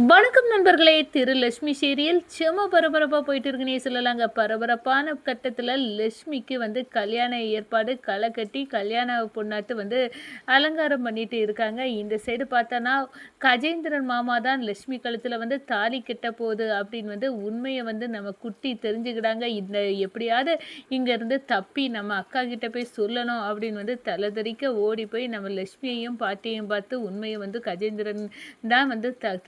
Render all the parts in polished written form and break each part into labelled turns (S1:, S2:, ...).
S1: வணக்கம் நண்பர்களே. திரு லட்சுமி சீரியல் செம பரபரப்பாக போயிட்டு இருக்குன்னே சொல்லலாங்க. பரபரப்பான கட்டத்தில் லட்சுமிக்கு கல்யாண ஏற்பாடு களை கட்டி கல்யாண பொண்ணாட்டு அலங்காரம் பண்ணிட்டு இருக்காங்க. இந்த சைடு பார்த்தோன்னா கஜேந்திரன் மாமா தான் லட்சுமி கழுத்தில் தாலி கட்ட போகுது அப்படின்னு உண்மையை நம்ம குட்டி தெரிஞ்சுக்கிட்டாங்க. இந்த எப்படியாவது இங்கேருந்து தப்பி நம்ம அக்கா கிட்ட போய் சொல்லணும் அப்படின்னு தலைதறிக்க ஓடி போய் நம்ம லட்சுமியையும் பாட்டியையும் பார்த்து உண்மையை கஜேந்திரன் தான்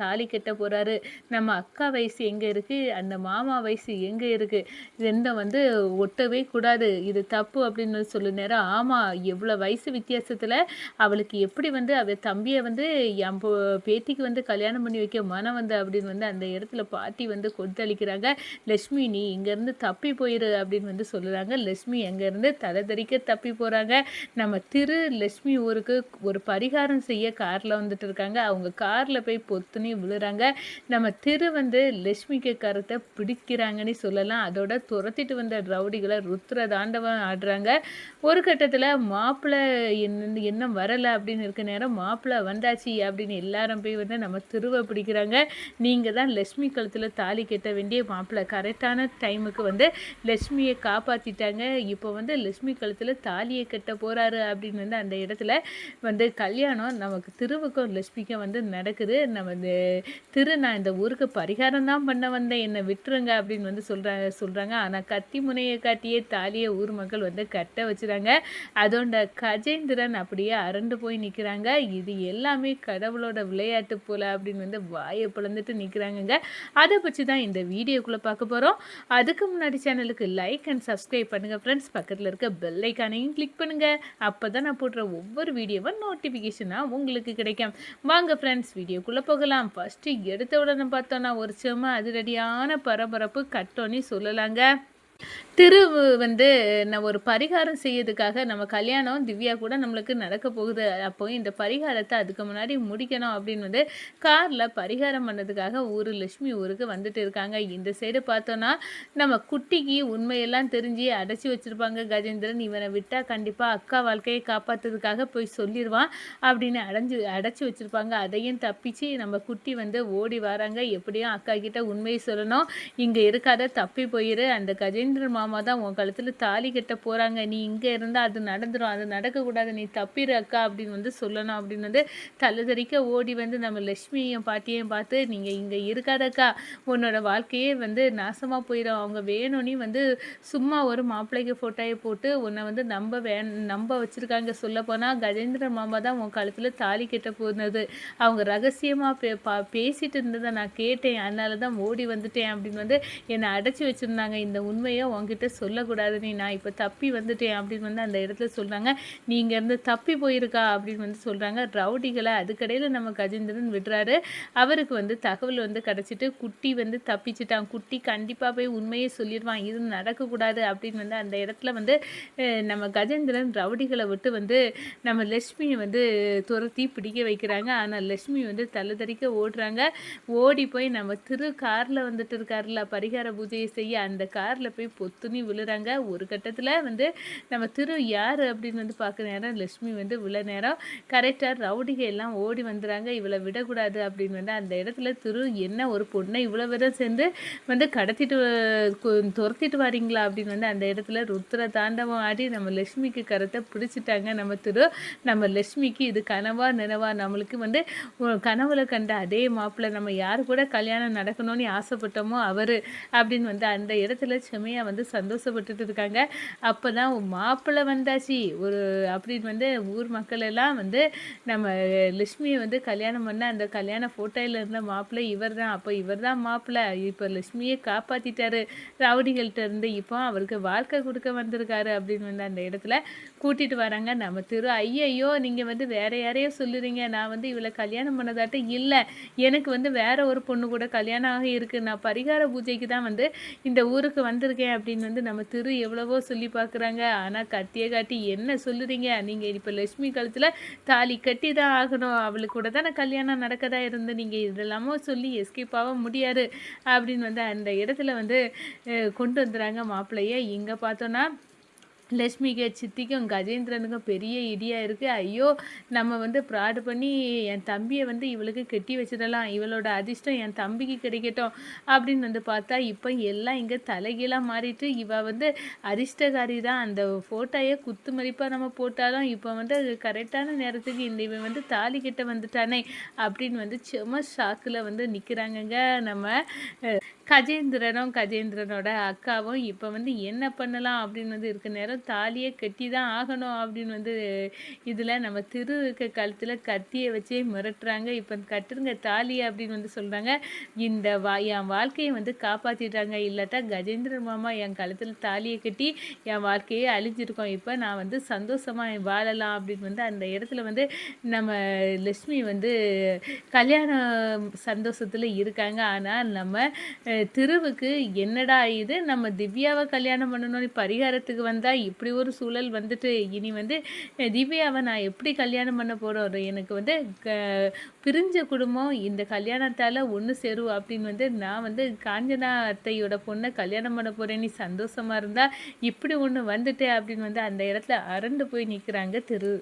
S1: தாலி கட்ட போறாரு. நம்ம அக்கா வயசு எங்க இருக்கு, அந்த மாமா வயசு எங்க இருக்கு, ரெண்டும் ஒட்டவே கூடாது, இது தப்பு அப்படின்னு சொல்லு நேரம். ஆமா, எவ்வளவு வயசு வித்தியாசத்துல அவளுக்கு எப்படி அவ தம்பிய என் பேத்திக்கு கல்யாணம் பண்ணி வைக்க மனம் அப்படின்னு அந்த இடத்துல பாட்டி கொந்தளிக்கிறாங்க. லட்சுமி நீ இங்க இருந்து தப்பி போயிரு அப்படின்னு சொல்லுறாங்க. லட்சுமி எங்க இருந்து தலைதறிக்க தப்பி போறாங்க. நம்ம திரு லட்சுமி ஊருக்கு ஒரு பரிகாரம் செய்ய கார்ல இருக்காங்க. அவங்க கார்ல போய் பொத்துனே விழுறாங்க. நம்ம திரு லட்சுமிக்கு கருத்தை பிடிக்கிறாங்கன்னு சொல்லலாம். அதோட துரத்திட்டு வந்த ரவுடிகளை ருத்ர தாண்டவம் ஆடுறாங்க. ஒரு கட்டத்தில் மாப்பிள்ளை இன்னும் வரலை அப்படின்னு இருக்க நேரம் மாப்பிள்ளை வந்தாச்சு அப்படின்னு எல்லாரும் போய் நம்ம திருவை பிடிக்கிறாங்க. நீங்கள் தான் லட்சுமி கழுத்தில் தாலி கட்ட வேண்டிய மாப்பிள்ளை, கரெக்டான டைமுக்கு லட்சுமியை காப்பாற்றிட்டாங்க. இப்போ லட்சுமி கழுத்தில் தாலியை கட்ட போகிறாரு அப்படின்னு அந்த இடத்துல கல்யாணம் நமக்கு திருவுக்கும் லட்சுமிக்கும் நடக்குது. நம்ம திரு நான் இந்த ஊருக்கு பரிகாரம் தான் பண்ண வந்தேன், என்னை விட்டுருங்க அப்படின்னு சொல்கிறாங்க. ஆனால் கத்தி முனையை காட்டியே தாலியை ஊர் மக்கள் கட்ட வச்சுறாங்க. அதோட கஜேந்திரன் அப்படியே அரண்டு போய் நிற்கிறாங்க. இது எல்லாமே கடவுளோட விளையாட்டு போல அப்படின்னு வாயை பிளந்துட்டு நிற்கிறாங்கங்க. அதை பற்றி தான் இந்த வீடியோக்குள்ளே பார்க்க போகிறோம். அதுக்கு முன்னாடி சேனலுக்கு லைக் அண்ட் சப்ஸ்கிரைப் பண்ணுங்கள் ஃப்ரெண்ட்ஸ். பக்கத்தில் இருக்க பெல் ஐக்கானையும் கிளிக் பண்ணுங்கள். அப்போ தான் நான் போடுற ஒவ்வொரு வீடியோவும் நோட்டிஃபிகேஷனாக உங்களுக்கு கிடைக்கும். வாங்க ஃப்ரெண்ட்ஸ், வீடியோக்குள்ளே போகலாம். ஃபஸ்ட்டு எடுத்த உடனே பார்த்தோன்னா ஒரு செம அதிரடியான பரபரப்பு கட்டோன்னு சொல்லலாங்க. திரு நான் ஒரு பரிகாரம் செய்யறதுக்காக நம்ம கல்யாணம் திவ்யா கூட நம்மளுக்கு நடக்க போகுது. அப்போ இந்த பரிகாரத்தை அதுக்கு முன்னாடி முடிக்கணும் அப்படின்னு காரில் பரிகாரம் பண்ணதுக்காக லட்சுமி ஊருக்கு இருக்காங்க. இந்த சைடு பார்த்தோன்னா நம்ம குட்டிக்கு உண்மையெல்லாம் தெரிஞ்சு அடைச்சி வச்சுருப்பாங்க கஜேந்திரன். இவனை விட்டால் கண்டிப்பாக அக்கா வாழ்க்கையை காப்பாற்றுறதுக்காக போய் சொல்லிடுவான் அப்படின்னு அடைச்சி வச்சுருப்பாங்க. அதையும் தப்பிச்சு நம்ம குட்டி ஓடி வராங்க. எப்படியும் அக்கா கிட்ட உண்மையை சொல்லணும், இங்கே இருக்காத தப்பி போயிரு, அந்த கஜேந்திரன் மாமா தான் உன் கழுத்தில் தாலி கட்ட போகிறாங்க, நீ இங்கே இருந்தால் அது நடந்துடும், அது நடக்கக்கூடாது, நீ தப்பிடு அக்கா அப்படின்னு சொல்லணும் அப்படின்னு தலைதறிக்க ஓடி நம்ம லட்சுமியையும் பாட்டியையும் பார்த்து நீங்கள் இங்கே இருக்காதக்கா, உன்னோட வாழ்க்கையே நாசமாக போயிடும், அவங்க வேணும்னு சும்மா ஒரு மாப்பிள்ளைக்கு ஃபோட்டோயை போட்டு உன்னை நம்ப வச்சுருக்காங்க. சொல்லப்போனால் கஜேந்திரன் மாமா தான் உன் கழுத்தில் தாலி கட்ட போனது, அவங்க ரகசியமாக பேசிட்டு இருந்ததை நான் கேட்டேன், அதனால தான் ஓடி வந்துட்டேன் அப்படின்னு என்னை அடைச்சி வச்சுருந்தாங்க. இந்த உண்மையை உங்ககிட்ட சொல்லக்கூடாது, நீ நான் இப்போ தப்பி வந்துட்டேன் அப்படின்னு அந்த இடத்துல சொல்கிறாங்க. நீங்கள் இருந்து தப்பி போயிருக்கா அப்படின்னு சொல்கிறாங்க. ரவுடிகளை அதுக்கடையில் நம்ம கஜேந்திரன் விடுறாரு. அவருக்கு தகவல் கிடச்சிட்டு குட்டி தப்பிச்சிட்டான், குட்டி கண்டிப்பாக போய் உண்மையை சொல்லிடுவான், இது நடக்கக்கூடாது அப்படின்னு அந்த இடத்துல நம்ம கஜேந்திரன் ரவுடிகளை விட்டு நம்ம லட்சுமியை துரத்தி பிடிக்க வைக்கிறாங்க. ஆனால் லட்சுமி தலைதறிக்க ஓடுறாங்க. ஓடி போய் நம்ம திரு காரில் இருக்காருல பரிகார பூஜையை செய்ய, அந்த காரில் போய் பொத்துனி விழுறாங்க. ஒரு கட்டத்தில் நம்ம திரு யார் அப்படின்னு பார்க்குற நேரம் லட்சுமி விழ நேரம் கரெக்டாக ரவுடிகை எல்லாம் ஓடி வந்துடுறாங்க. இவளை விடக்கூடாது அப்படின்னு அந்த இடத்துல திரு என்ன ஒரு பொண்ணை இவ்வளோ விதம் சேர்ந்து கடத்திட்டு துரத்திட்டு வரீங்களா அப்படின்னு அந்த இடத்துல ருத்ர தாண்டவம் ஆடி நம்ம லட்சுமிக்கு கருத்தை பிடிச்சிட்டாங்க. நம்ம திரு நம்ம லட்சுமிக்கு இது கனவா நினைவா, நம்மளுக்கு கனவுல கண்ட அதே மாப்பிள்ளை, நம்ம யார் கூட கல்யாணம் நடக்கணும்னு ஆசைப்பட்டோமோ அவர் அப்படின்னு அந்த இடத்துல செமையாக சந்தோஷப்பட்டுட்டு இருக்காங்க. அப்போ தான் மாப்பிள்ளை வந்தாச்சு ஒரு அப்படின்னு ஊர் மக்கள் எல்லாம் நம்ம லட்சுமியை கல்யாணம் பண்ண அந்த கல்யாண ஃபோட்டோவில் இருந்த மாப்பிள்ளை இவர் தான், அப்போ இவர் தான் மாப்பிள்ளை, இப்போ லட்சுமியை காப்பாற்றிட்டாரு ரவுடிகள்கிட்ட இருந்து, இப்போ அவருக்கு வாழ்க்கை கொடுக்க வந்திருக்காரு அப்படின்னு அந்த இடத்துல கூட்டிகிட்டு வராங்க. நம்ம திரு ஐயையோ நீங்கள் வேற யாரையோ சொல்லுறீங்க, நான் இவளை கல்யாணம் பண்ணதாட்ட இல்லை, எனக்கு வேற ஒரு பொண்ணு கூட கல்யாணம் ஆகி இருக்குது, நான் பரிகார பூஜைக்கு தான் இந்த ஊருக்கு வந்திருக்கேன் அப்படின்னு நம்ம திரு எவ்வளவோ சொல்லி பார்க்குறாங்க. ஆனால் கத்தியை காட்டி என்ன சொல்லுறீங்க, நீங்கள் இப்போ லட்சுமி கழுத்தில் தாலி கட்டி தான் ஆகணும், அவளுக்கு கூட தானே கல்யாணம் நடக்கதா இருந்து, நீங்கள் இதெல்லாமோ சொல்லி எஸ்கேப் ஆக முடியாது அப்படின்னு அந்த இடத்துல கொண்டு வந்துடுறாங்க மாப்பிள்ளைய. இங்கே பார்த்தோன்னா லட்சுமிக்கு சித்திக்கும் கஜேந்திரனுக்கும் பெரிய இடியா இருக்கு. ஐயோ! நம்ம வந்து ஃப்ராடு பண்ணி என் தம்பிய வந்து இவளுக்கு கட்டி வச்சிடலாம். இவளோட அதிர்ஷ்டம் என் தம்பிக்கு கிடைக்கட்டும் அப்படின்னு வந்து பார்த்தா, இப்ப எல்லாம் இங்க தலைகீழா மாறிட்டு, இவ வந்து அதிர்ஷ்டக்காரி தான். அந்த ஃபோட்டோய குத்து மதிப்பா நம்ம போட்டாலும், இப்ப வந்து கரெக்டான நேரத்துக்கு இவன் வந்து தாலி கட்ட வந்துட்டானே அப்படின்னு வந்து செம ஷாக்குல வந்து நிக்கிறாங்கங்க நம்ம கஜேந்திரனோட அக்காவும் இப்போ வந்து என்ன பண்ணலாம் அப்படின்னு வந்து இருக்க நேரம் தாலியை கட்டி தான் ஆகணும் அப்படின்னு வந்து இதில் நம்ம திருவுக்கு கழுத்தில் கத்தியை வச்சே மிரட்டுறாங்க. இப்போ கட்டுருங்க தாலியை அப்படின்னு வந்து சொல்கிறாங்க. என் வாழ்க்கையை வந்து காப்பாற்றிட்டாங்க. இல்லாட்டா கஜேந்திரன் மாமா என் கழுத்தில் தாலியை கட்டி என் வாழ்க்கையே அழிஞ்சிருக்கோம். இப்போ நான் வந்து சந்தோஷமாக வாழலாம் அப்படின்னு வந்து அந்த இடத்துல வந்து நம்ம லட்சுமி வந்து கல்யாண சந்தோஷத்தில் இருக்காங்க. ஆனால் நம்ம திருவுக்கு என்னடா இது, நம்ம திவ்யாவை கல்யாணம் பண்ணணும்னு பரிகாரத்துக்கு வந்தால் இப்படி ஒரு சூழல் வந்துட்டு இனி வந்து திவ்யாவை நான் எப்படி கல்யாணம் பண்ண போகிறோம், எனக்கு வந்து பிரிஞ்ச குடும்பம் இந்த கல்யாணத்தால் ஒன்று சேரும் அப்படின்னு வந்து நான் வந்து காஞ்சனா அத்தையோட பொண்ணை கல்யாணம் பண்ண போகிறேன், நீ சந்தோஷமாக இருந்தால் இப்படி ஒன்று வந்துட்டே அப்படின்னு வந்து அந்த இடத்துல அரண்டு போய் நிற்கிறாங்க திரு.